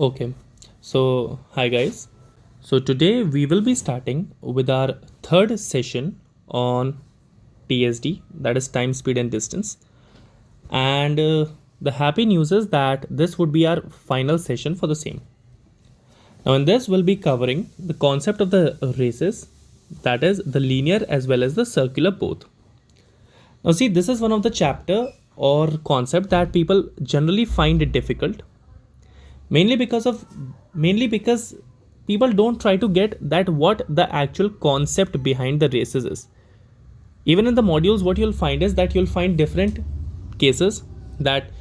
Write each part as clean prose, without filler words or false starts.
Okay, so hi guys. So today we will be starting with our third session on TSD, that is time, speed, and distance. And the happy news is that this would be our final session for the same. Now, in this, we'll be covering the concept of the races, that is the linear as well as the circular both. Now, see, this is one of the chapter or concept that people generally find it difficult mainly because people don't try to get that what the actual concept behind the races is. Even in the modules, what you'll find is that you'll find different cases that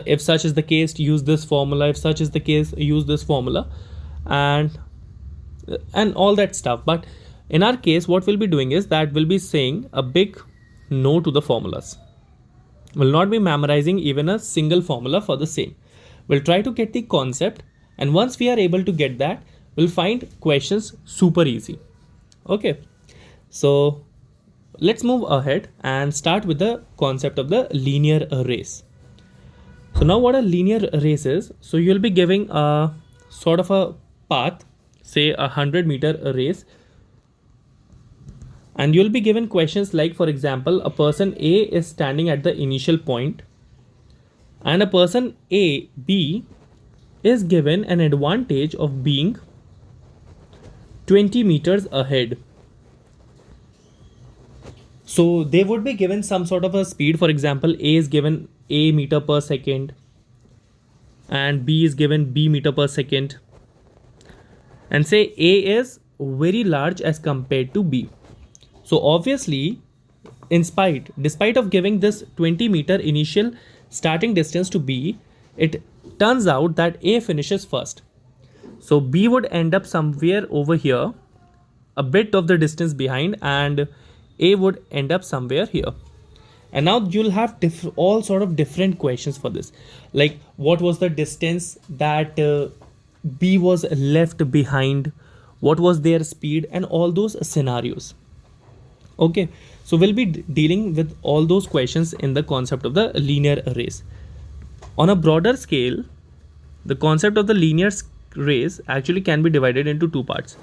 if such is the case, use this formula, if such is the case, use this formula, and all that stuff. But in our case, what we'll be doing is that we'll be saying a big no to the formulas. We'll not be memorizing even a single formula for the same. We'll try to get the concept, and once we are able to get that, we'll find questions super easy. Okay, so let's move ahead and start with the concept of the linear race. So now what a linear race is, so you'll be giving a sort of a path, say 100-meter race, and you'll be given questions like, for example, a person A is standing at the initial point and a person B is given an advantage of being 20 meters ahead. So they would be given some sort of a speed. For example, A is given A meter per second and B is given B meter per second, and say A is very large as compared to B. So obviously, despite of giving this 20-meter initial starting distance to B, it turns out that A finishes first. So B would end up somewhere over here, a bit of the distance behind, and A would end up somewhere here. And now you'll have all sort of different questions for this, like what was the distance that B was left behind, what was their speed, and all those scenarios. Okay, so we'll be dealing with all those questions in the concept of the linear race. On a broader scale, the concept of the linear race actually can be divided into two parts.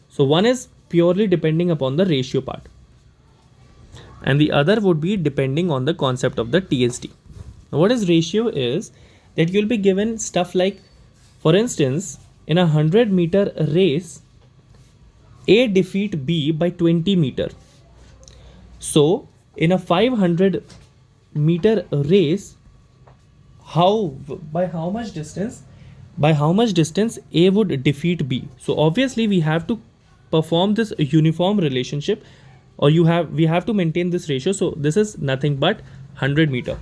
So one is purely depending upon the ratio part, and the other would be depending on the concept of the TSD. Now, what is ratio is that you'll be given stuff like, for instance, in a 100-meter race, A defeat B by 20 meter. So in a 500-meter race, by how much distance A would defeat B? So obviously we have to perform this uniform relationship, or we have to maintain this ratio. So this is nothing but 100 meter.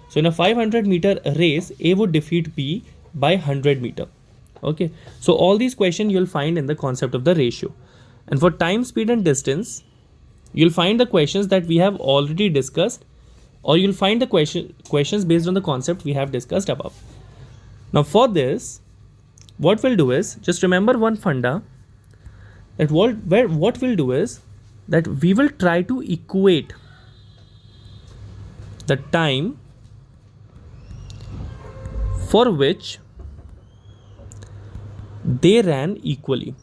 So in a 500-meter race, A would defeat B by 100 meter. Okay, so all these questions you'll find in the concept of the ratio. And for time, speed, and distance, you'll find the questions that we have already discussed, or you'll find the questions based on the concept we have discussed above. Now for this, what we'll do is, just remember one funda, that what we'll do is that we will try to equate the time for which they ran equally.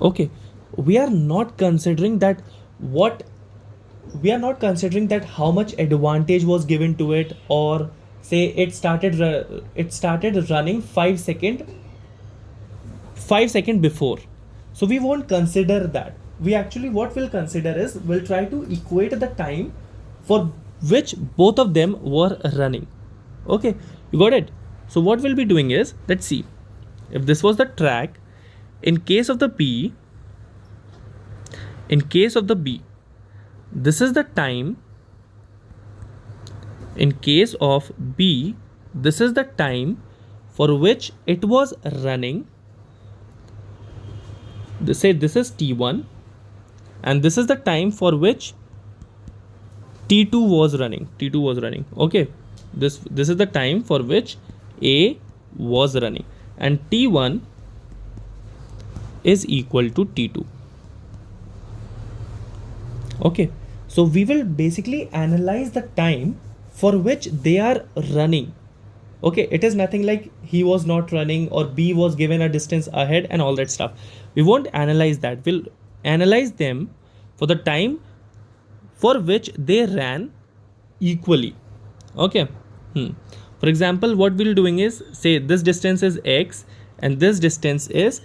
Okay, we are not considering that how much advantage was given to it, or say it started running 5 second before. So we won't consider that. What we'll consider is, we'll try to equate the time for which both of them were running. Okay, you got it? So what we'll be doing is, let's see, if this was the track, in case of the B, this is the time. In case of B, this is the time for which it was running. Say this is T1, and this is the time for which T2 was running. Okay, this is the time for which A was running, and T1 is equal to T2. Okay, so we will basically analyze the time for which they are running. Okay, it is nothing like he was not running or B was given a distance ahead and all that stuff. We won't analyze that. We'll analyze them for the time for which they ran equally. Okay. For example, what we'll doing is, say this distance is x and this distance is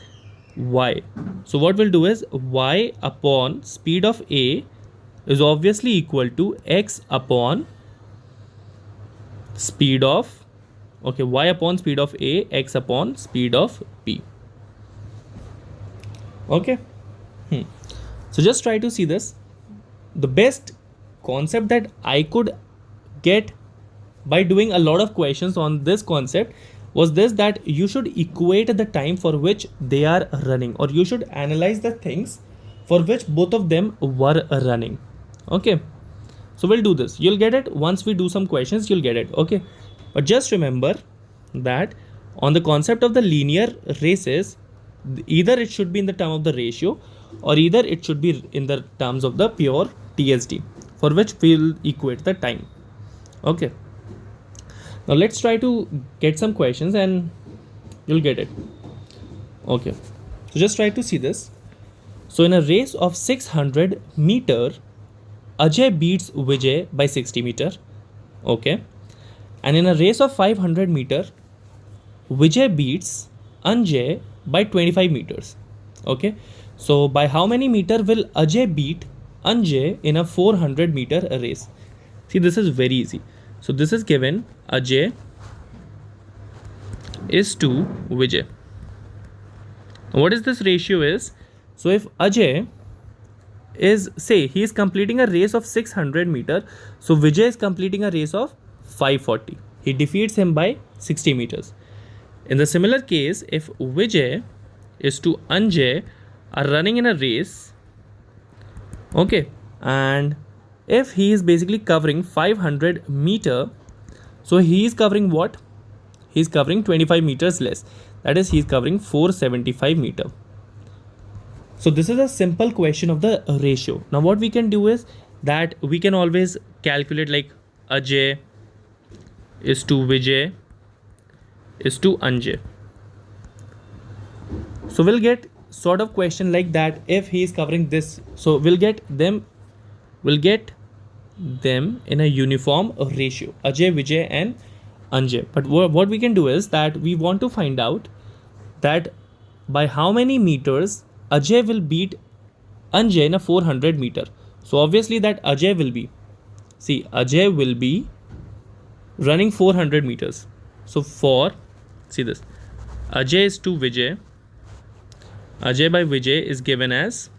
y. So what we'll do is y upon speed of A is obviously equal to x upon speed of, okay, y upon speed of A, x upon speed of B. Okay. So just try to see this. The best concept that I could get by doing a lot of questions on this concept was this, that you should equate the time for which they are running, or you should analyze the things for which both of them were running. Okay, so we'll do this. You'll get it once we do some questions, you'll get it. Okay, but just remember that on the concept of the linear races, either it should be in the term of the ratio or either it should be in the terms of the pure TSD, for which we'll equate the time. Okay, now let's try to get some questions and you'll get it. Okay, so just try to see this. So in a race of 600 meter, Ajay beats Vijay by 60 meter. Okay, and in a race of 500 meter, Vijay beats Anjay by 25 meters. Okay, so by how many meter will Ajay beat Anjay in a 400 meter race? See, this is very easy. So this is given, Ajay is to Vijay. What is this ratio is? So if Ajay is, say he is completing a race of 600 meter, so Vijay is completing a race of 540. He defeats him by 60 meters. In the similar case, if Vijay is to Anjay are running in a race, okay, and if he is basically covering 500 meter, so he is covering what? He is covering 25 meters less. That is, he is covering 475 meter. So this is a simple question of the ratio. Now what we can do is that we can always calculate, like Ajay is to Vijay is to Anjay. So we'll get sort of question like that if he is covering this. So we'll get them in a uniform ratio, Ajay, Vijay and Anjay. But what we can do is that we want to find out that by how many meters Ajay will beat Anjay in a 400 meter. So obviously that Ajay will be, see, Ajay will be running 400 meters. So for, see this, Ajay is to Vijay, Ajay by Vijay is given as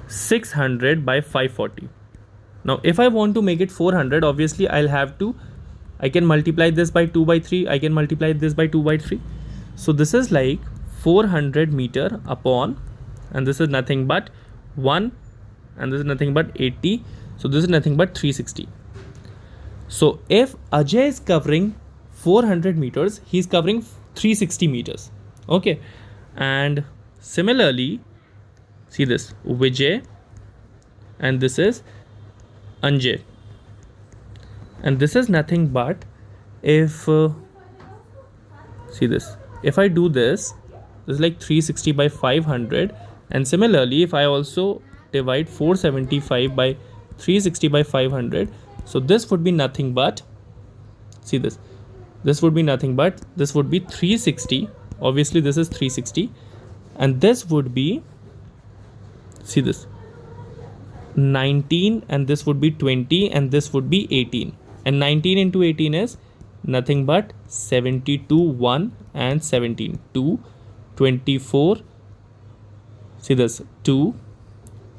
600 by 540. Now if I want to make it 400, obviously I can multiply this by 2 by 3, I can multiply this by 2 by 3. So this is like 400 meter upon, and this is nothing but 1, and this is nothing but 80. So this is nothing but 360. So if Ajay is covering 400 meters, he is covering 360 meters. Okay, and similarly, see this, Vijay, and this is Anjay, and this is nothing but, if see this, if I do this is like 360 by 500, and similarly if I also divide 475 by 360 by 500, so this would be nothing but, see this would be nothing but, this would be 360, obviously this is 360, and this would be, see this, 19, and this would be 20, and this would be 18, and 19 into 18 is nothing but 72, 1 and 17, 2, 24, see this, 2,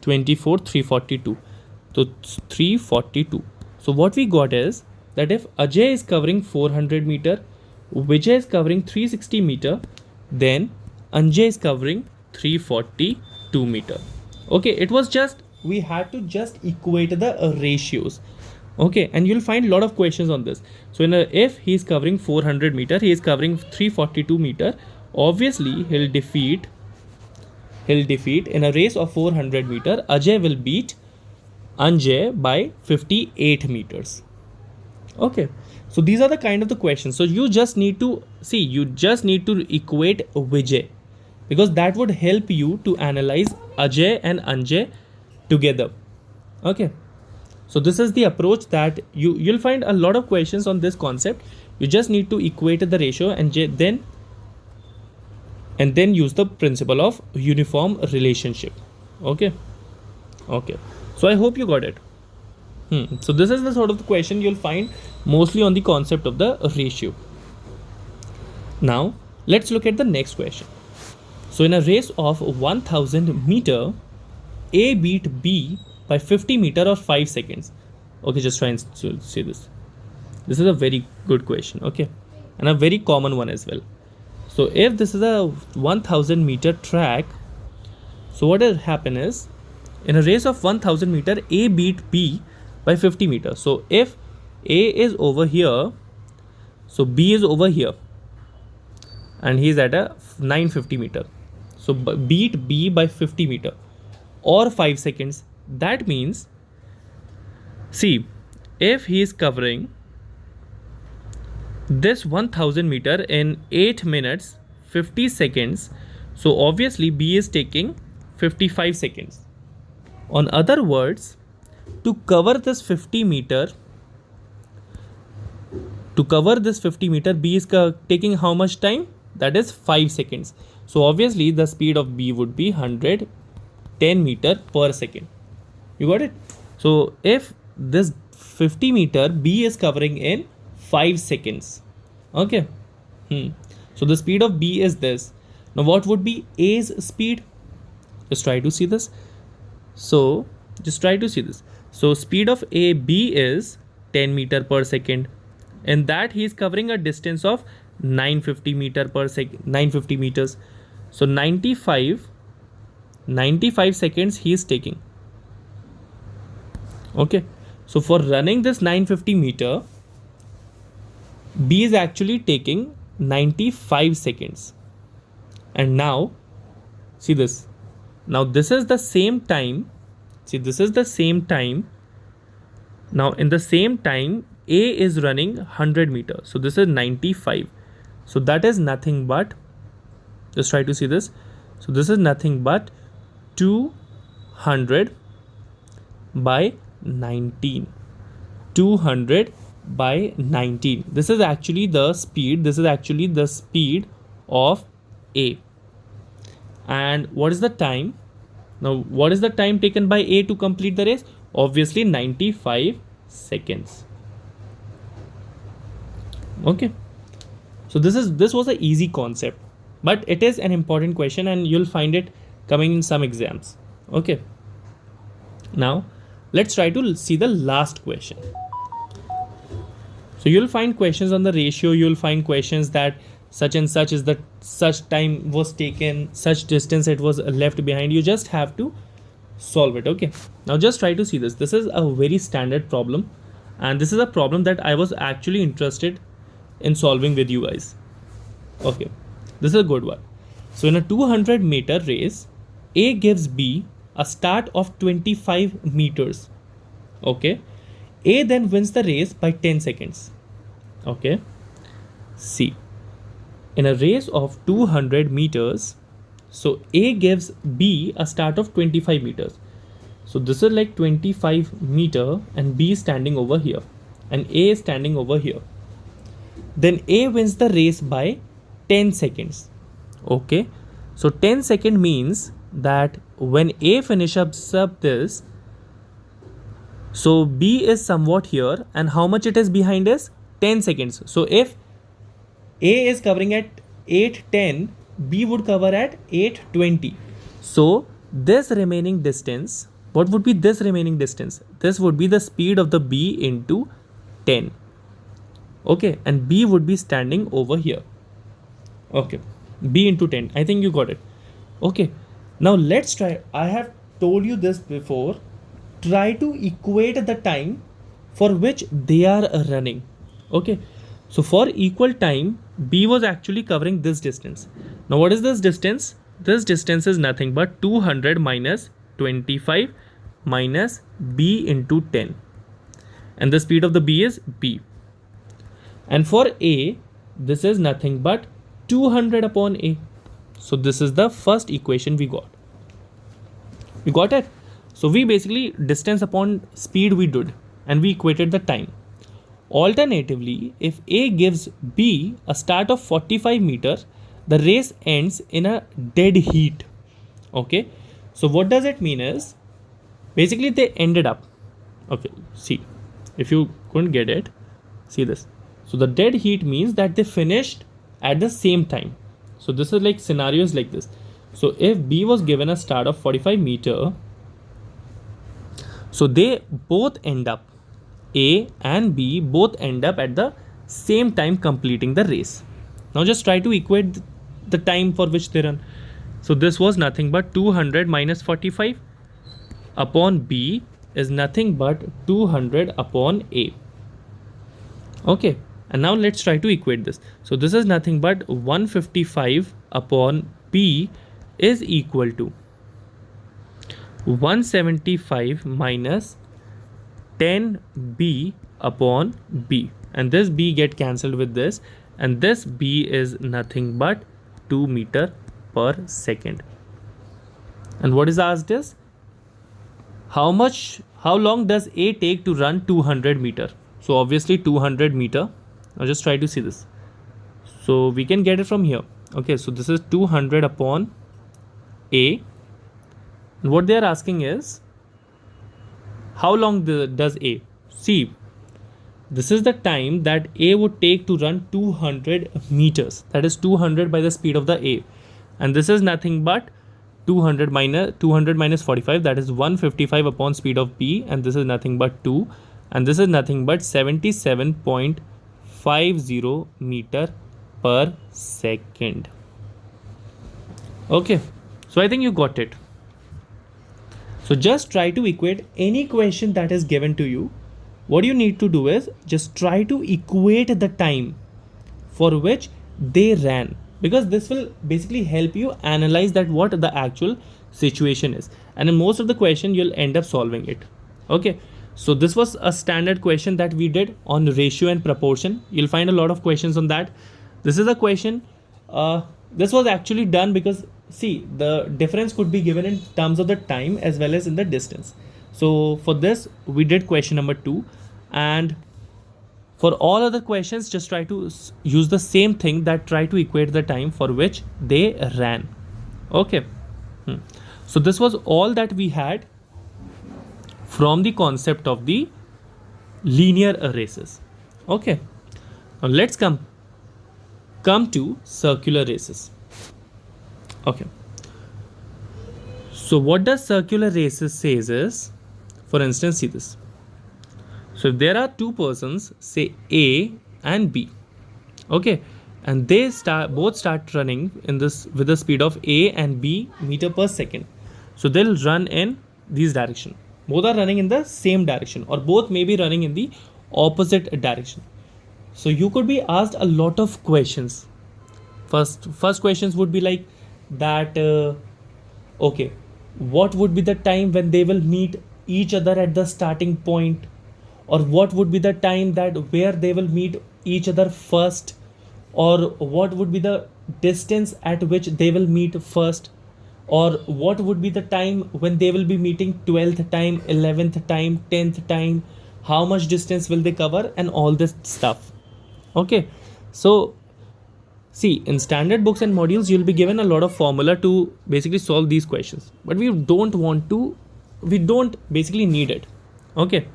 24, 342, so 342. So what we got is that if Ajay is covering 400 meter, Vijay is covering 360 meter, then Anjay is covering 342 meter. Okay, it was just, we had to just equate the ratios. Okay, and you'll find a lot of questions on this. So if he is covering 400 meter, he is covering 342 meter, obviously he'll defeat in a race of 400 meter, Ajay will beat Anjay by 58 meters. Okay, so these are the kind of the questions. So you just need to equate Vijay, because that would help you to analyze Ajay and Anjay together. Okay, so this is the approach that you'll find a lot of questions on this concept. You just need to equate the ratio and then use the principle of uniform relationship. Okay, so I hope you got it. So this is the sort of the question you'll find mostly on the concept of the ratio. Now let's look at the next question. So in a race of 1000 meter, A beat B by 50 meter or 5 seconds. Okay, just try and see this. This is a very good question. Okay, and a very common one as well. So if this is a 1000 meter track, so what will happen is, in a race of 1000 meter, A beat B by 50 meters. So if A is over here, so B is over here, and he is at a 950 meter. So beat B by 50 meter or 5 seconds. That means, see, if he is covering this 1000 meter in 8 minutes 50 seconds, so obviously B is taking 55 seconds. On other words, to cover this 50 meter, B is taking how much time? That is 5 seconds. So obviously the speed of B would be 110 meter per second. You got it? So if this 50 meter B is covering in 5 seconds. Okay. So the speed of B is this. Now what would be A's speed? Just try to see this. So speed of AB is 10 meter per second. In that he is covering a distance of 950 meters. So 95 seconds he is taking. Okay. So for running this 950 meter, B is actually taking 95 seconds. And now, see this. Now this is the same time. Now in the same time, A is running 100 meters. So this is 95. So that is nothing but, just try to see this. So this is nothing but 200 by 19. 200 by 19. This is actually the speed. Of A. And what is the time? Now what is the time taken by A to complete the race? Obviously 95 seconds. Okay. So this was an easy concept, but it is an important question and you'll find it coming in some exams. Okay. Now let's try to see the last question. So you'll find questions on the ratio. You'll find questions that such and such is the such time was taken, such distance it was left behind. You just have to solve it. Okay. Now just try to see this. This is a very standard problem, and this is a problem that I was actually interested in solving with you guys. Okay. This is a good one. So in a 200 meter race, A gives B a start of 25 meters. Okay. A then wins the race by 10 seconds. Okay. See. In a race of 200 meters, so A gives B a start of 25 meters. So this is like 25 meter and B is standing over here and A is standing over here. Then A wins the race by 10 seconds. Okay. So 10 second means that when A finishes up this, so B is somewhat here, and how much it is behind is 10 seconds. So if A is covering at 8:10, B would cover at 8:20. So this remaining distance, what would be this remaining distance? This would be the speed of the B into 10. Okay, and B would be standing over here. Okay, B into 10. I think you got it. Okay, now let's try. I have told you this before. Try to equate the time for which they are running. Okay, so for equal time, B was actually covering this distance. Now what is this distance? This distance is nothing but 200 minus 25 minus B into 10. And the speed of the B is B. And for A, this is nothing but 200 upon A. So this is the first equation we got. You got it? So we basically distance upon speed we did, and we equated the time. Alternatively, if A gives B a start of 45 meter, the race ends in a dead heat. Okay, so what does it mean is basically they ended up. Okay, see, if you couldn't get it, see this. So the dead heat means that they finished at the same time. So this is like scenarios like this. So if B was given a start of 45 meter, so they both end up, A and B both end up at the same time completing the race. Now just try to equate the time for which they run. So this was nothing but 200 minus 45 upon B is nothing but 200 upon A. Okay, and now let's try to equate this. So this is nothing but 155 upon B is equal to 175 minus 10B upon B, and this B get cancelled with this, and this B is nothing but 2 meter per second. And what is asked is how long does A take to run 200 meter? So obviously 200 meter. Now just try to see this. So we can get it from here. Okay, so this is 200 upon A. And what they are asking is how long does A? See, this is the time that A would take to run 200 meters. That is 200 by the speed of the A. And this is nothing but 200 minus 45, that is 155 upon speed of B, and this is nothing but 2, and this is nothing but 77.50 meter per second. Okay, so I think you got it. So just try to equate any question that is given to you. What you need to do is just try to equate the time for which they ran, because this will basically help you analyze that what the actual situation is, and in most of the question you'll end up solving it. Okay, so this was a standard question that we did on ratio and proportion. You'll find a lot of questions on that. This is a question, this was actually done because see, the difference could be given in terms of the time as well as in the distance. So for this we did question number 2, and for all other questions just try to use the same thing, that try to equate the time for which they ran. Okay, so this was all that we had from the concept of the linear races. Okay, now let's come to circular races. Okay, so what does circular races says is, for instance, see this. So if there are two persons, say A and B, okay, and they both start running in this with the speed of A and B meter per second, so they'll run in these direction. Both are running in the same direction, or both may be running in the opposite direction. So you could be asked a lot of questions. First questions would be like that, okay, what would be the time when they will meet each other at the starting point, or what would be the time that where they will meet each other first, or what would be the distance at which they will meet first, or what would be the time when they will be meeting 12th time, 11th time, 10th time, how much distance will they cover, and all this stuff. Okay, so see, in standard books and modules you'll be given a lot of formula to basically solve these questions, but we don't basically need it. Okay,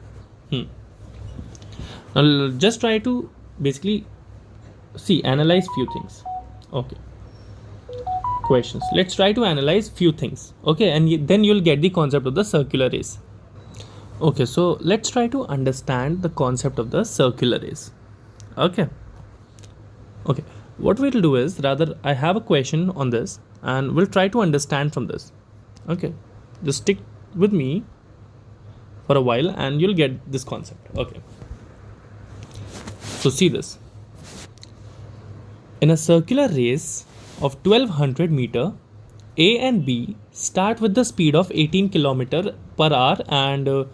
now just try to basically analyze few things. Okay, questions, let's try to analyze few things. Okay, and then you'll get the concept of the circular race. Okay, so let's try to understand the concept of the circular race. Okay, what we'll do is, rather I have a question on this and we'll try to understand from this. Okay, just stick with me for a while and you'll get this concept. Okay, so see this. In a circular race of 1200 meter, A and B start with the speed of 18 kilometer per hour and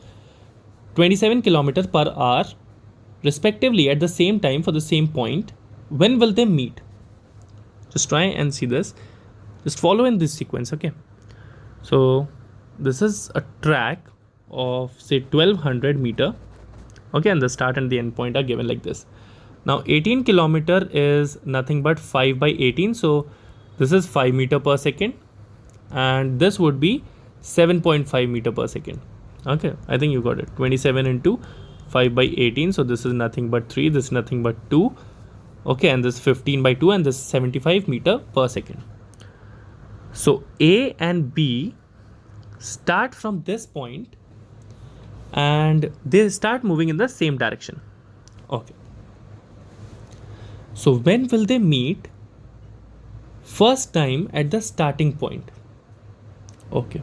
27 kilometer per hour respectively at the same time for the same point, when will they meet? Just try and see this. Just follow in this sequence, okay? So this is a track of say 1200 meter, okay, and the start and the end point are given like this. Now 18 kilometer is nothing but 5 by 18, so this is 5 meter per second, and this would be 7.5 meter per second. Okay, I think you got it. 27 into 5 by 18, so this is nothing but 3, this is nothing but 2, okay, and this 15 by 2, and this 75 meter per second. So A and B start from this point and they start moving in the same direction. Okay, so when will they meet? First time at the starting point. Okay,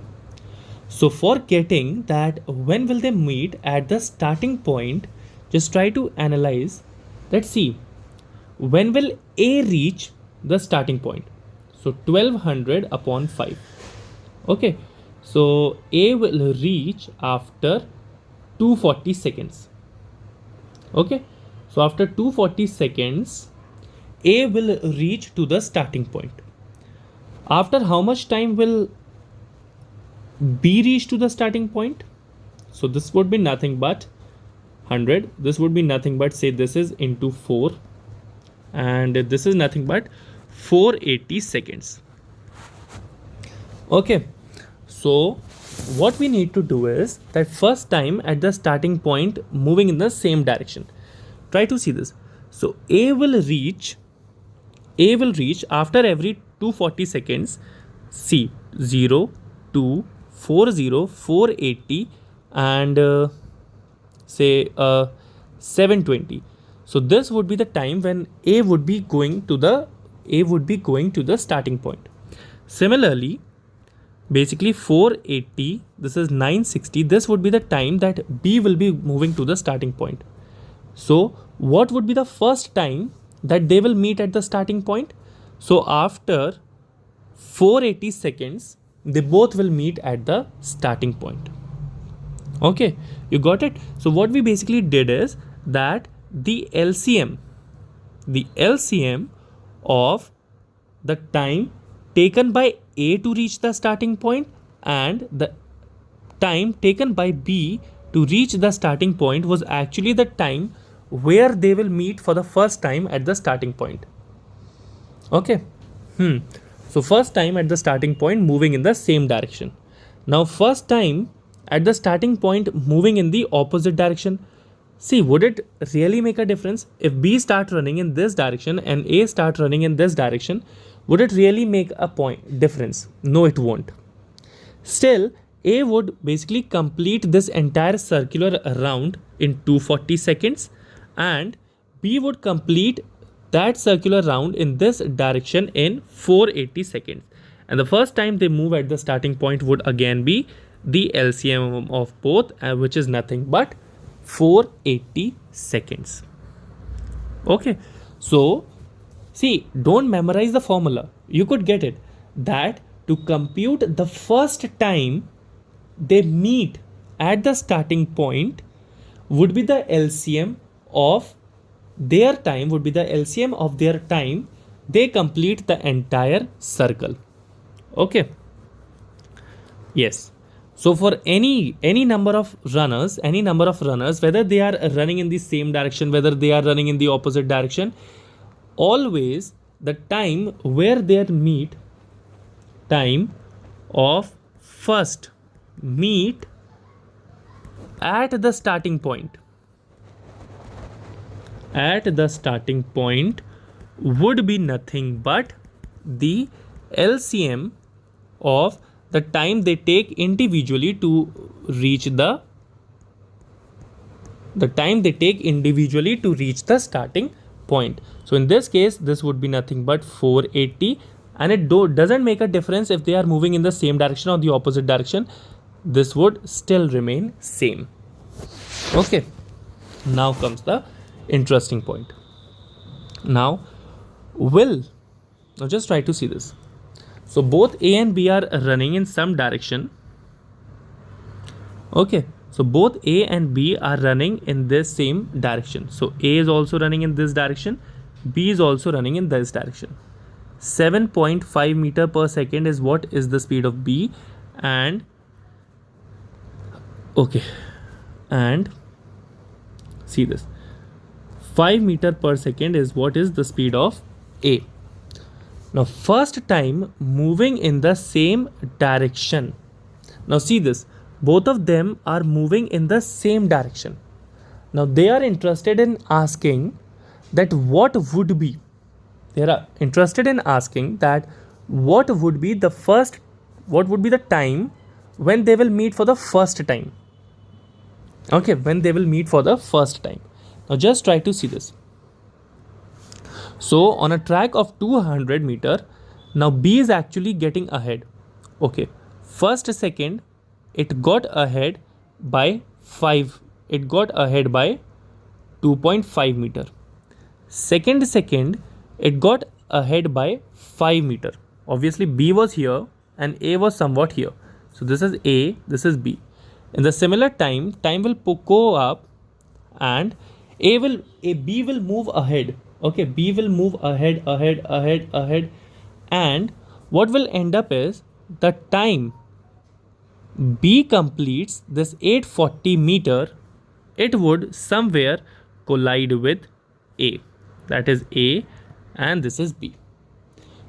so for getting that when will they meet at the starting point, just try to analyze. Let's see, when will A reach the starting point? So 1200 upon 5. Okay, so A will reach after 240 seconds. Okay, so after 240 seconds, A will reach to the starting point. After how much time will B reach to the starting point? So this would be nothing but 100. This would be nothing but, say, this is into 4, and this is nothing but 480 seconds. Okay, so what we need to do is that first time at the starting point moving in the same direction. Try to see this. So A will reach after every 240 seconds, see 0, 2, 40, 480 and say 720. So this would be the time when A would be going to the starting point. Similarly, basically 480, this is 960, this would be the time that B will be moving to the starting point. So what would be the first time that they will meet at the starting point? So after 480 seconds, they both will meet at the starting point. Okay, you got it? So what we basically did is that the LCM of the time taken by A to reach the starting point and the time taken by B to reach the starting point was actually the time where they will meet for the first time at the starting point. Okay. So first time at the starting point moving in the same direction. Now first time at the starting point moving in the opposite direction. See, would it really make a difference if B start running in this direction and A start running in this direction? Would it really make a difference? No, it won't. Still, A would basically complete this entire circular round in 240 seconds and B would complete that circular round in this direction in 480 seconds. And the first time they move at the starting point would again be the LCM of both, which is nothing but 480 seconds. Okay, so see, don't memorize the formula. You could get it that to compute the first time they meet at the starting point would be the LCM of their time, they complete the entire circle. Okay. Yes. So for any number of runners, whether they are running in the same direction, whether they are running in the opposite direction, always the time where they meet, time of first meet at the starting point. At the starting point would be nothing but the LCM of the time they take individually to reach the starting point. So in this case, this would be nothing but 480, and it doesn't make a difference if they are moving in the same direction or the opposite direction. This would still remain same. Okay, now comes the interesting point. Now just try to see this. So both A and B are running in some direction. Okay, so both A and B are running in this same direction. So A is also running in this direction, B is also running in this direction. 7.5 meter per second is what is the speed of B, and okay, and see this, 5 meter per second is what is the speed of A. Now first time moving in the same direction. Now see this, both of them are moving in the same direction. Now they are interested in asking that what would be, they are interested in asking that what would be the first, what would be the time when they will meet for the first time. Okay, when they will meet for the first time. Now just try to see this. So on a track of 200 meter, now B is actually getting ahead. Okay, first second it got ahead by 5, it got ahead by 2.5 meter. Second it got ahead by 5 meter. Obviously B was here and A was somewhat here, so this is A, this is B. In the similar time will go up, and B will move ahead. Okay, B will move ahead, and what will end up is the time B completes this 840 meter, it would somewhere collide with A. That is A, and this is B.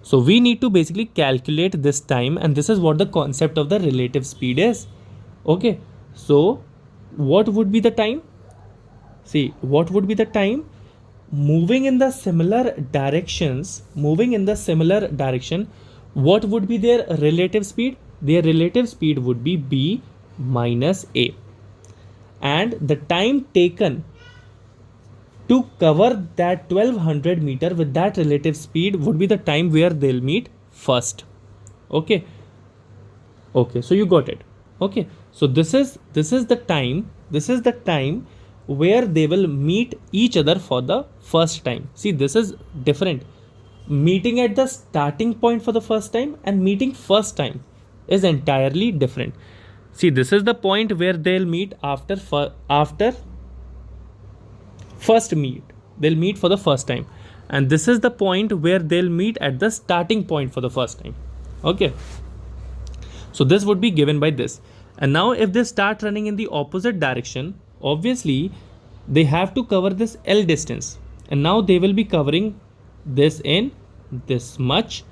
So we need to basically calculate this time, and this is what the concept of the relative speed is. Okay, so what would be the time? See, what would be the time? Moving in the similar directions, what would be their relative speed? Their relative speed would be B minus A. And the time taken to cover that 1200 meter with that relative speed would be the time where they'll meet first. Okay. Okay, so you got it. Okay, so this is the time where they will meet each other for the first time. See, this is different. Meeting at the starting point for the first time and meeting first time is entirely different. See, this is the point where they'll meet after first meet. They'll meet for the first time. And this is the point where they'll meet at the starting point for the first time. Okay. So this would be given by this. And now if they start running in the opposite direction, obviously they have to cover this L distance. And now they will be covering this in this much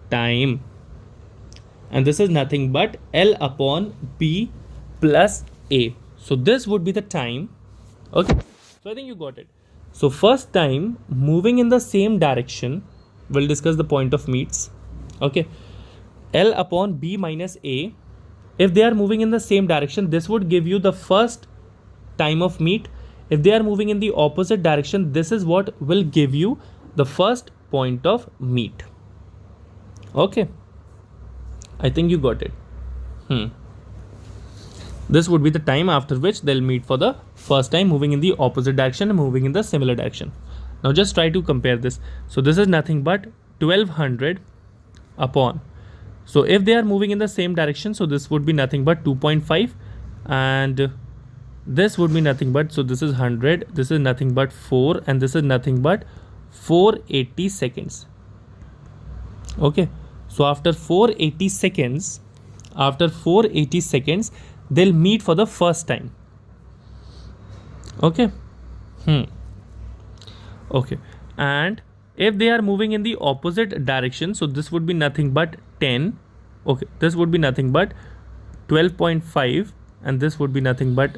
time. And this is nothing but L upon B plus A. So this would be the time. Okay. So I think you got it. So first time moving in the same direction, we'll discuss the point of meets. Okay. L upon B minus A. If they are moving in the same direction, this would give you the first time of meet. If they are moving in the opposite direction, this is what will give you the first point of meet. Okay. I think you got it. This would be the time after which they'll meet for the first time, moving in the opposite direction and moving in the similar direction. Now just try to compare this. So this is nothing but 1200 upon. So if they are moving in the same direction, so this would be nothing but 2.5, and this would be nothing but, so this is 100, this is nothing but 4, and this is nothing but 480 seconds. Okay. So after 480 seconds, they'll meet for the first time. Okay. Okay. And if they are moving in the opposite direction, so this would be nothing but 10. Okay. This would be nothing but 12.5, and this would be nothing but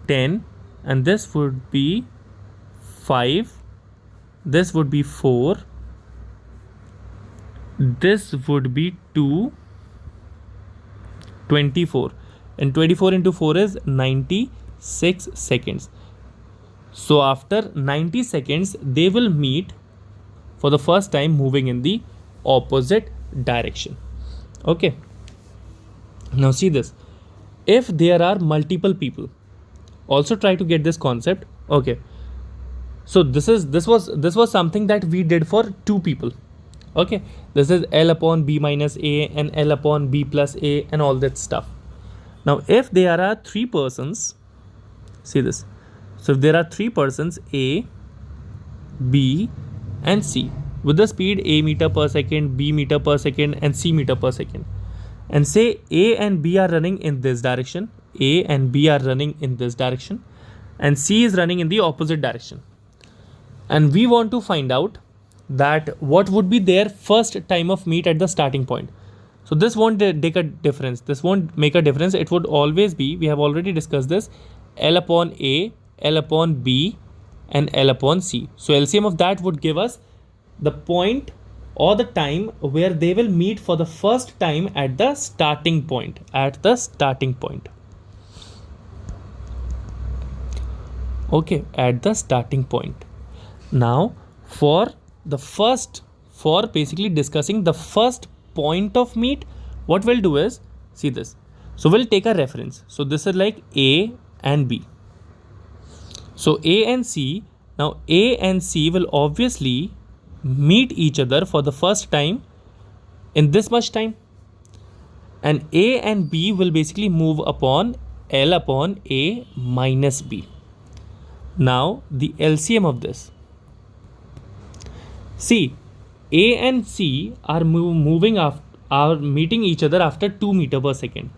10, and this would be 5. This would be 4. This would be 2, 24, and 24 into 4 is 96 seconds. So after 90 seconds, they will meet for the first time moving in the opposite direction. Okay. Now see this. If there are multiple people, also try to get this concept. Okay. So this was something that we did for 2 people. Okay, this is L upon B minus A and L upon B plus A and all that stuff. Now if there are three persons, see this. So if there are three persons A, B and C with the speed A meter per second, B meter per second and C meter per second, and say A and B are running in this direction, A and B are running in this direction, and C is running in the opposite direction, and we want to find out that what would be their first time of meet at the starting point. So this won't make a difference. This won't make a difference. It would always be, we have already discussed this, L upon A, L upon B and L upon C. So LCM of that would give us the point or the time where they will meet for the first time at the starting point. Okay, at the starting point. Now for basically discussing the first point of meet, what we'll do is, see this. So we'll take a reference. So this is like A and B. So A and C, now A and C will obviously meet each other for the first time in this much time, and A and B will basically move upon L upon A minus B. Now the LCM of this, see, A and C are meeting each other after 2 meter per second,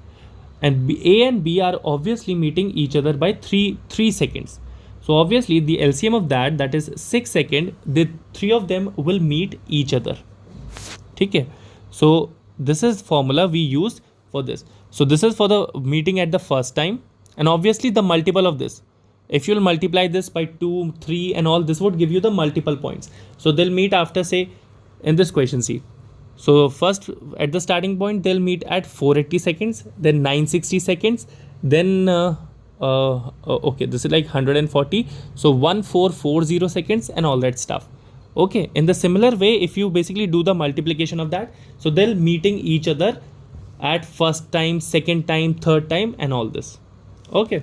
and A and B are obviously meeting each other by 3 seconds. So obviously the LCM of that is 6 seconds, the three of them will meet each other. Okay, so this is formula we use for this. So this is for the meeting at the first time, and obviously the multiple of this, if you'll multiply this by 2, 3 and all, this would give you the multiple points. So they'll meet after, say, in this question, see, so first at the starting point they'll meet at 480 seconds, then 960 seconds, then okay, this is like 140, so 1440 seconds and all that stuff. Okay, in the similar way, if you basically do the multiplication of that, so they'll meeting each other at first time, second time, third time and all this. Okay,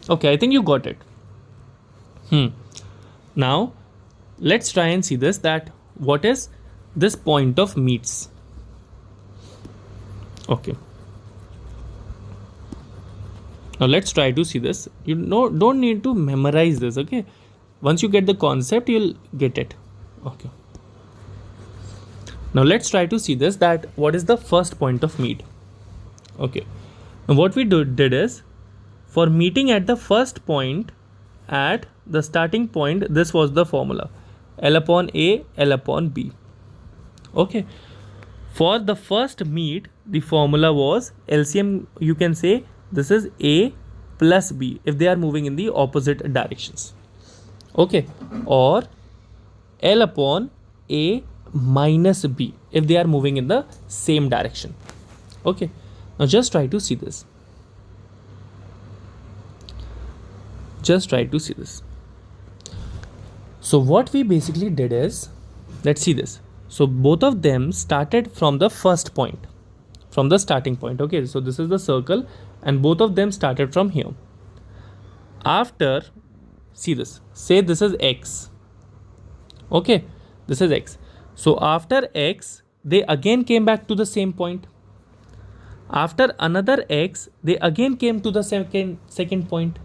I think you got it. Now let's try and see this, that what is this point of meets. Okay, now let's try to see this. You don't need to memorize this. Okay, once you get the concept, you'll get it. Okay, now let's try to see this, that what is the first point of meet. Okay, now what we did is, for meeting at the first point at the starting point, this was the formula, L upon A, L upon B. Okay, for the first meet, the formula was LCM, you can say this is A plus B if they are moving in the opposite directions. Okay, or L upon A minus B if they are moving in the same direction. Okay, now just try to see this. So what we basically did is, let's see this. So both of them started from the first point, from the starting point. Okay, so this is the circle and both of them started from here. After, see this, say this is X. Okay, this is X. So after X, they again came back to the same point. After another X, they again came to the second point.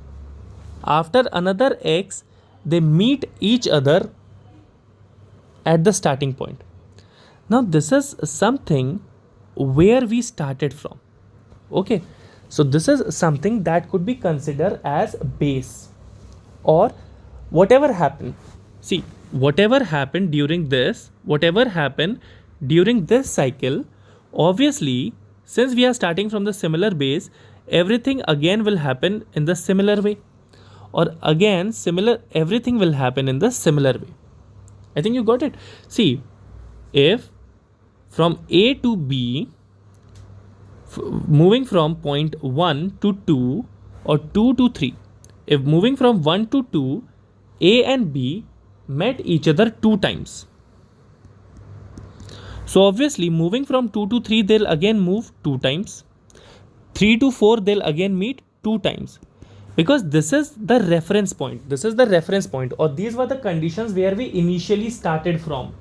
After another X, they meet each other at the starting point. Now this is something where we started from. Okay, so this is something that could be considered as base, or whatever happened. See, whatever happened during this cycle, obviously since we are starting from the similar base, everything again will happen in the similar way, or again everything will happen in the similar way. I think you got it. See, if from A to B, moving from point 1 to 2 or 2 to 3, if moving from 1 to 2, A and B met each other 2 times. So obviously moving from 2 to 3, they'll again move 2 times. 3 to 4, they'll again meet 2 times. Because this is the reference point. Or these were the conditions where we initially started from.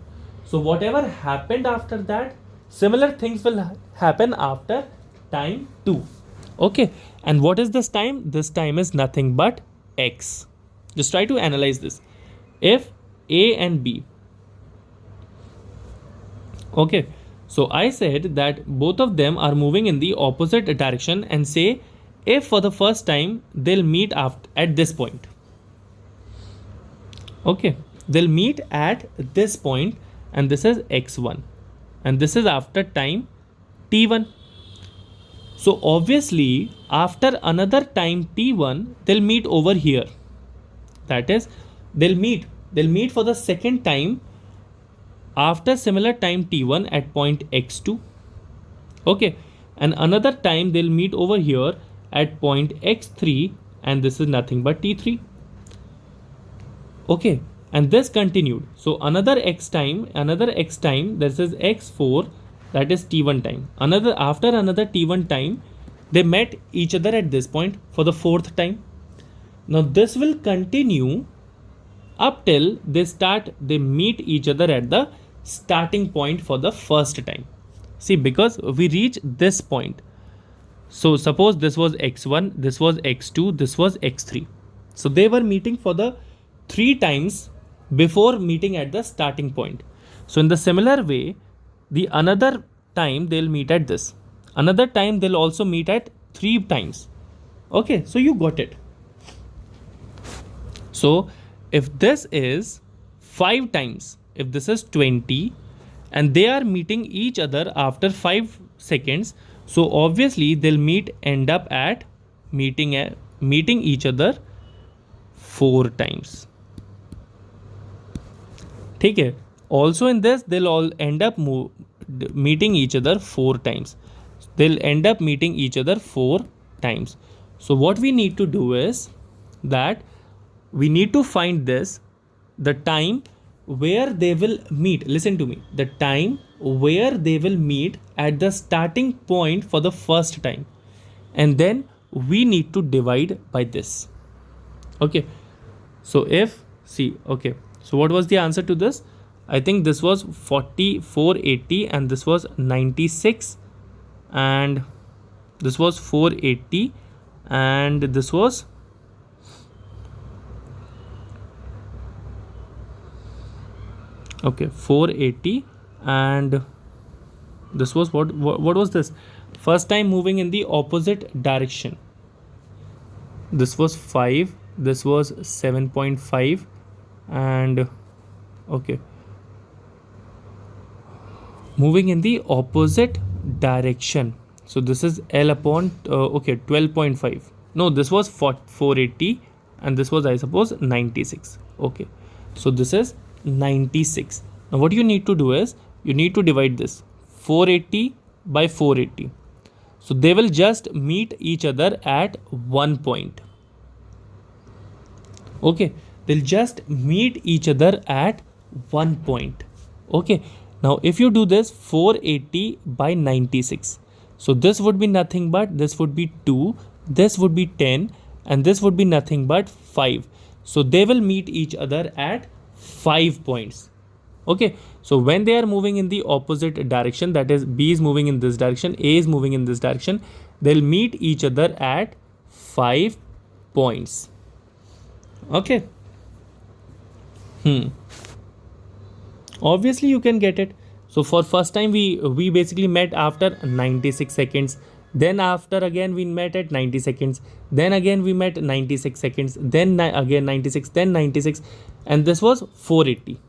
So whatever happened after that, similar things will happen after time 2. Okay, and what is this time? This time is nothing but x. Just try to analyze this. If A and B, okay, so I said that both of them are moving in the opposite direction, and say if for the first time they'll meet at this point. Okay, they'll meet at this point, and this is x1, and this is after time t1. So obviously after another time t1 they'll meet over here. That is, they'll meet for the second time after similar time t1 at point x2. Okay, and another time they'll meet over here at point x3, and this is nothing but t3. Okay, and this continued. So another x time, this is x4, that is t1 time. After another t1 time, they met each other at this point for the fourth time. Now this will continue up till they meet each other at the starting point for the first time. See, because we reach this point. So suppose this was x1, this was x2, this was x3. So they were meeting for the 3 times before meeting at the starting point. So in the similar way, the another time they'll meet at this. Another time they'll also meet at 3 times. Okay, so you got it. So if this is 5 times, if this is 20, and they are meeting each other after 5 seconds, so obviously they'll end up at meeting each other 4 times. Okay. Also in this, they'll all end up meeting each other 4 times. They'll end up meeting each other 4 times. So what we need to do is that we need to find the time where they will meet. Listen to me. The time where they will meet at the starting point for the first time. And then we need to divide by this. Okay. So okay. So what was the answer to this? I think this was 480, and this was 96, and this was 480, and this was okay 480, and this was what was this? First time moving in the opposite direction. This was 5, this was 7.5, and okay, moving in the opposite direction. So this is L upon 12.5. No, this was 480, and this was, I suppose, 96. Okay, so this is 96. Now what you need to do is you need to divide this 480 by 480. So they will just meet each other at one point. Okay, they'll just meet each other at one point. Okay, now if you do this 480 by 96, so this would be nothing but this would be 2, this would be 10, and this would be nothing but 5. So they will meet each other at 5 points. Okay, so when they are moving in the opposite direction, that is B is moving in this direction, A is moving in this direction, they'll meet each other at 5 points. Okay. Obviously you can get it. So for first time we basically met after 96 seconds. Then after again we met at 90 seconds. Then again we met 96 seconds. Then again 96. Then 96. And this was 480.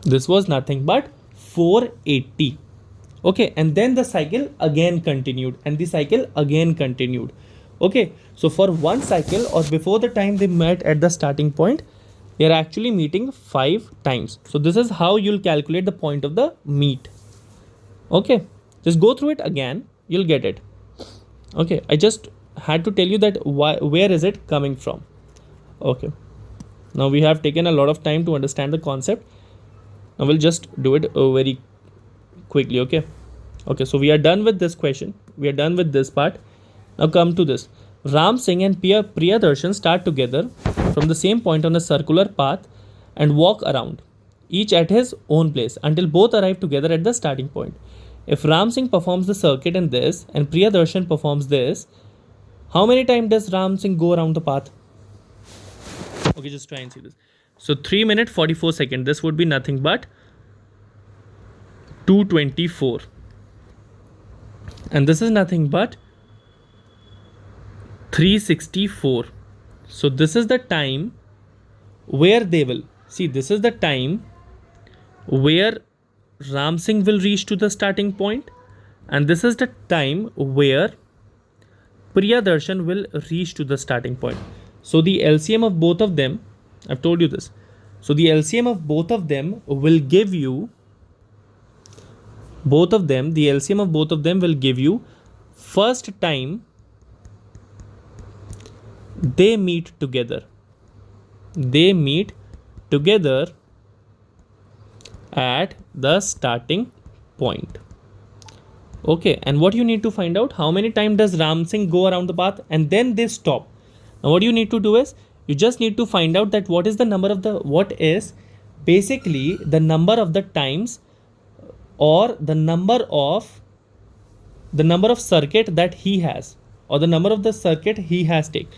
This was nothing but 480. Okay. And then the cycle again continued. And the cycle again continued. Okay. So for one cycle, or before the time they met at the starting point, they are actually meeting 5 times. So this is how you'll calculate the point of the meet. Okay, just go through it again, you'll get it. Okay, I just had to tell you that where is it coming from. Okay, now we have taken a lot of time to understand the concept. Now we'll just do it very quickly. Okay, so we are done with this question, we are done with this part. Now come to this. Ram Singh and Priyadarshan start together from the same point on a circular path and walk around, each at his own place, until both arrive together at the starting point. if Ram Singh performs the circuit in this and Priyadarshan performs this, how many times does Ram Singh go around the path? Okay, just try and see this. So 3 minutes 44 seconds. This would be nothing but 224. And this is nothing but 364. So this is the time where they will see. This is the time where Ram Singh will reach to the starting point, and this is the time where Priyadarshan will reach to the starting point. So the LCM of both of them, I've told you this. So the LCM of both of them will give you the LCM of both of them will give you first time they meet together. They meet together at the starting point. Okay, and what you need to find out, how many times does Ram Singh go around the path and then they stop. Now what you need to do is, you just need to find out that what is basically the number of the times or the number of circuit that he has, or the number of the circuit he has taken.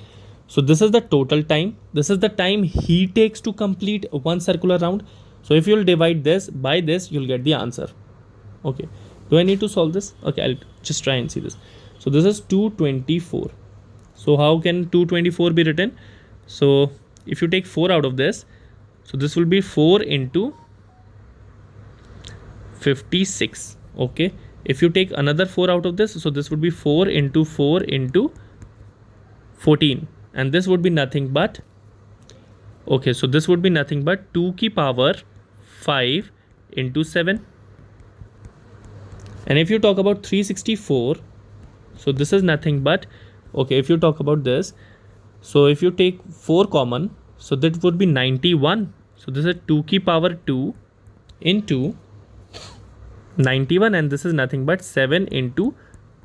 So this is the total time. This is the time he takes to complete one circular round. So if you'll divide this by this, you'll get the answer. Okay. Do I need to solve this? Okay, I'll just try and see this. So this is 224. So how can 224 be written? So if you take 4 out of this, so this will be 4 into 56. Okay. If you take another 4 out of this, so this would be 4 into 4 into 14. And this would be nothing but, okay, so this would be nothing but 2 की power 5 into 7. And if you talk about 364, so this is nothing but, okay, if you talk about this, so if you take 4 common, so that would be 91. So this is 2 की power 2 into 91, and this is nothing but 7 into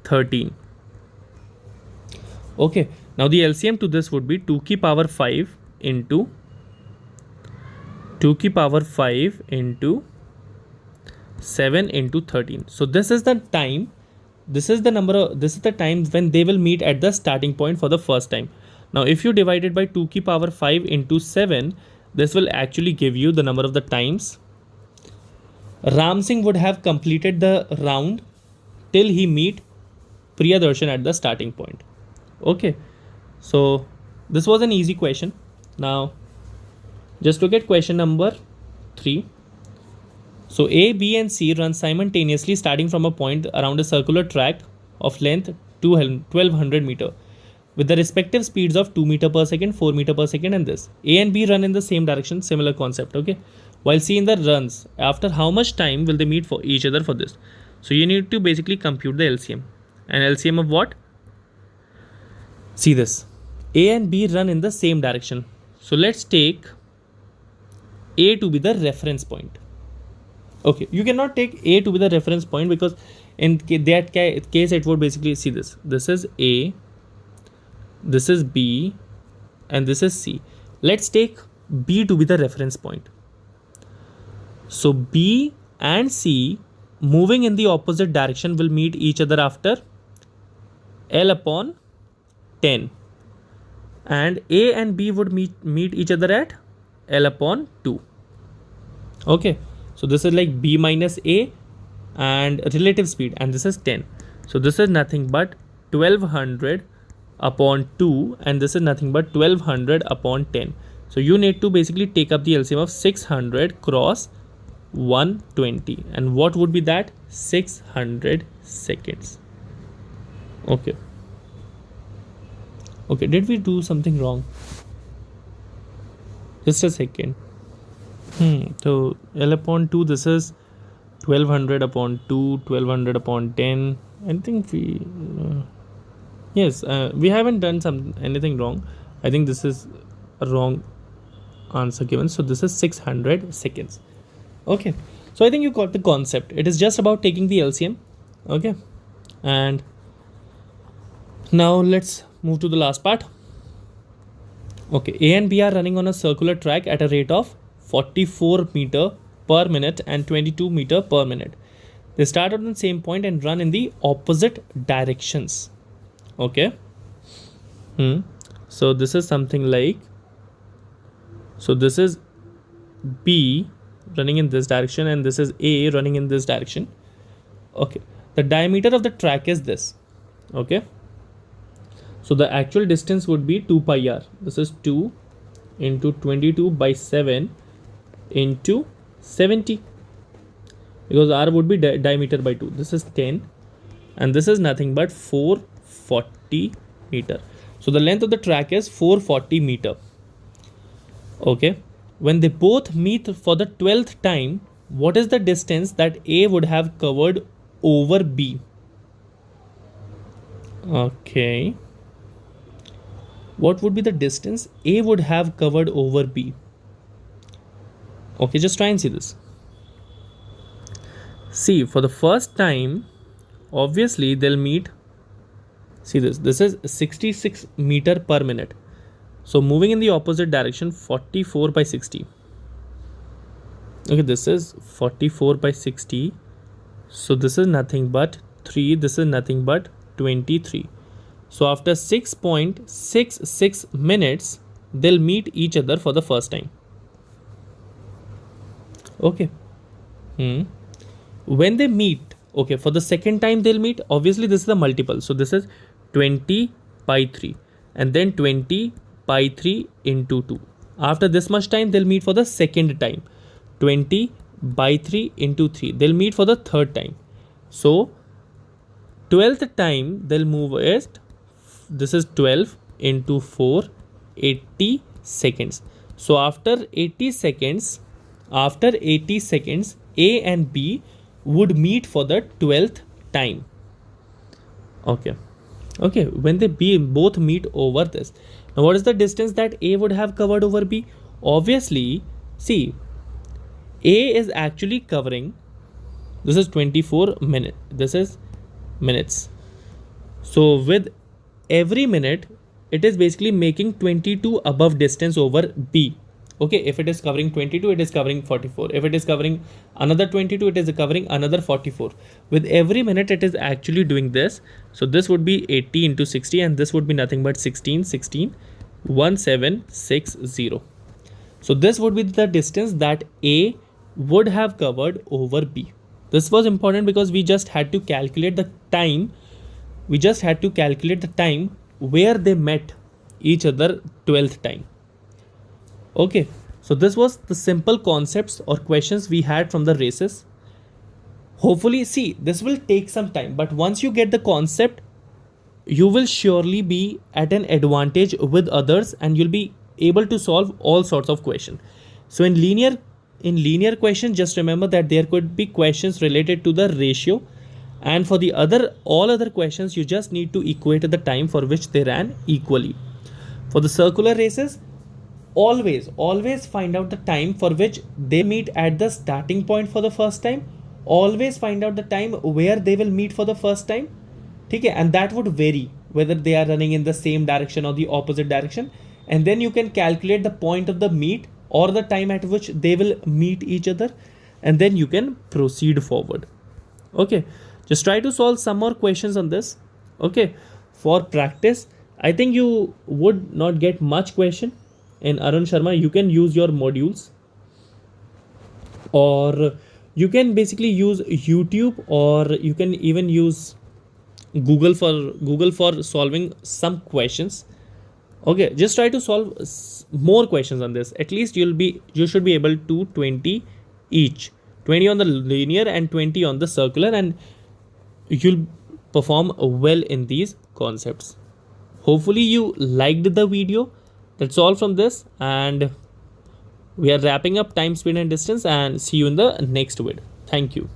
13. Okay, now the LCM to this would be 2 की power 5 into 2 की power 5 into 7 into 13. So this is the time, this is the time when they will meet at the starting point for the first time. Now if you divide it by 2 की power 5 into 7, this will actually give you the number of the times Ram Singh would have completed the round till he meet Priyadarshan at the starting point. Okay, so this was an easy question. Now just look at question number 3. So A, B and C run simultaneously starting from a point around a circular track of length 1200 meter with the respective speeds of 2 meter per second, 4 meter per second, and this. A and B run in the same direction, similar concept. Okay, while C in the runs, after how much time will they meet for each other for this? So you need to basically compute the LCM. And LCM of what? See this. A and B run in the same direction. So let's take A to be the reference point. Okay, you cannot take A to be the reference point because in that case it would basically, see this. This is A, this is B, and this is C. Let's take B to be the reference point. So B and C moving in the opposite direction will meet each other after L upon 10. And A and B would meet each other at L upon 2. Okay, so this is like B minus A and relative speed, and this is 10. So this is nothing but 1200 upon 2, and this is nothing but 1200 upon 10. So you need to basically take up the LCM of 600 cross 120, and what would be that? 600 seconds. Okay, did we do something wrong? Just a second. So L upon 2, this is 1200 upon 2, 1200 upon 10. I think we yes, we haven't done anything wrong. I think this is a wrong answer given. So this is 600 seconds. Okay, so I think you got the concept. It is just about taking the LCM. Okay, and now let's move to the last part. Okay, A and B are running on a circular track at a rate of 44 meter per minute and 22 meter per minute. They start at the same point and run in the opposite directions. Okay. So this is something like, so this is B running in this direction and this is A running in this direction. Okay. The diameter of the track is this. Okay. So the actual distance would be 2 pi r. This is 2 into 22 by 7 into 70, because r would be diameter by 2. This is 10 and this is nothing but 440 meter. So the length of the track is 440 meter. Okay. When they both meet for the 12th time, what is the distance that A would have covered over B? Okay. What would be the distance A would have covered over B? Okay, just try and see this. See, for the first time, obviously they'll meet. See this. This is 66 meter per minute. So moving in the opposite direction, 44 by 60. Okay, this is 44 by 60. So this is nothing but 3. This is nothing but 23. So after 6.66 minutes, they'll meet each other for the first time. Okay. When they meet, okay, for the second time they'll meet. Obviously, this is the multiple. So this is 20 by 3 and then 20 by 3 into 2. After this much time, they'll meet for the second time. 20 by 3 into 3. They'll meet for the third time. So 12th time they'll move is, this is 12 into 4, 80 seconds. So after 80 seconds, A and B would meet for the 12th time. Okay. When they both meet over this. Now what is the distance that A would have covered over B? Obviously, see, A is actually covering, this is 24 minutes, this is minutes. So with every minute, it is basically making 22 above distance over B. Okay, if it is covering 22, it is covering 44. If it is covering another 22, it is covering another 44. With every minute, it is actually doing this. So this would be 80 into 60 and this would be nothing but 1760. So this would be the distance that A would have covered over B. This was important because we just had to calculate the time. Where they met each other 12th time. Okay, so this was the simple concepts or questions we had from the races. Hopefully, see, this will take some time, but once you get the concept, you will surely be at an advantage with others and you'll be able to solve all sorts of questions. So in linear questions, just remember that there could be questions related to the ratio, and for the all other questions, you just need to equate the time for which they ran equally. For the circular races, always find out the time for which they meet at the starting point for the first time. Always find out the time where they will meet for the first time. Okay, and that would vary whether they are running in the same direction or the opposite direction. And then you can calculate the point of the meet or the time at which they will meet each other, and then you can proceed forward. Okay, just try to solve some more questions on this. Okay, for practice, I think you would not get much question in Arun Sharma. You can use your modules, or you can basically use YouTube, or you can even use Google for solving some questions. Okay, just try to solve more questions on this. At least you should be able to 20 each, 20 on the linear and 20 on the circular, and you'll perform well in these concepts. Hopefully you liked the video. That's all from this, and we are wrapping up time, speed and distance, and see you in the next video. Thank you.